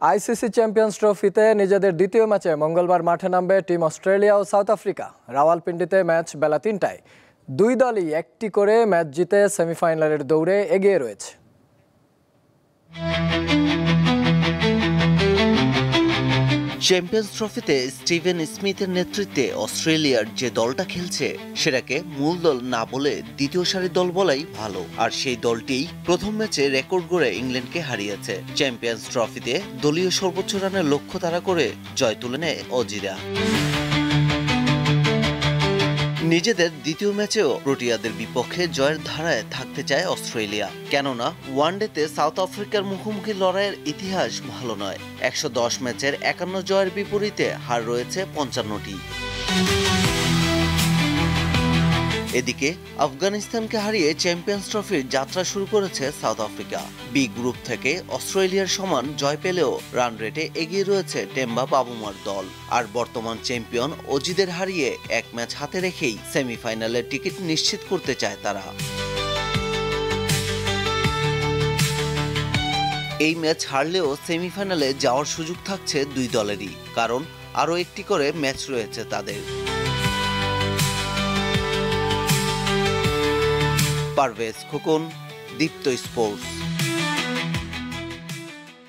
ICC champions ট্রফিতে নিজেদের দ্বিতীয় ম্যাচে মঙ্গলবার মাঠে নামবে টিম অস্ট্রেলিয়া ও সাউথ আফ্রিকা। রাওয়ালপিন্ডিতে ম্যাচ বেলা ৩টায়। দুই দলই একটি করে ম্যাচ জিতে সেমিফাইনালের দৌড়ে এগিয়ে রয়েছে। চ্যাম্পিয়ন্স ট্রফিতে স্টিভেন স্মিথের নেতৃত্বে অস্ট্রেলিয়ার যে দলটা খেলছে সেটাকে মূল দল না বলে দ্বিতীয় সারির দল বলাই ভালো। আর সেই দলটিই প্রথম ম্যাচে রেকর্ড গড়ে ইংল্যান্ডকে হারিয়েছে। চ্যাম্পিয়ন্স ট্রফিতে দলীয় সর্বোচ্চ রানের লক্ষ্য তাড়া করে জয় তুলে নেয় অজিরা। নিজেদের দ্বিতীয় ম্যাচেও প্রোটিয়াদের বিপক্ষে জয়ের ধারায় থাকতে চায় অস্ট্রেলিয়া, কেননা ওয়ানডেতে সাউথ আফ্রিকার মুখোমুখি লড়াইয়ের ইতিহাস ভালো নয়। ১১০ ম্যাচের ৫১ জয়ের বিপরীতে হার রয়েছে ৫৫টি। এদিকে আফগানিস্তানকে হারিয়ে চ্যাম্পিয়ন্স ট্রফির যাত্রা শুরু করেছে সাউথ আফ্রিকা। বি গ্রুপ থেকে অস্ট্রেলিয়ার সমান জয় পেলেও রান রেটে এগিয়ে রয়েছে টেম্বা বাবুমার দল। আর বর্তমান চ্যাম্পিয়ন অজিদের হারিয়ে এক ম্যাচ হাতে রেখেই সেমিফাইনালের টিকিট নিশ্চিত করতে চায় তারা। এই ম্যাচ হারলেও সেমিফাইনালে যাওয়ার সুযোগ থাকছে দুই দলেরই, কারণ আরও একটি করে ম্যাচ রয়েছে তাদের। পারভেজ খোকন, দীপ্ত স্পোর্টস।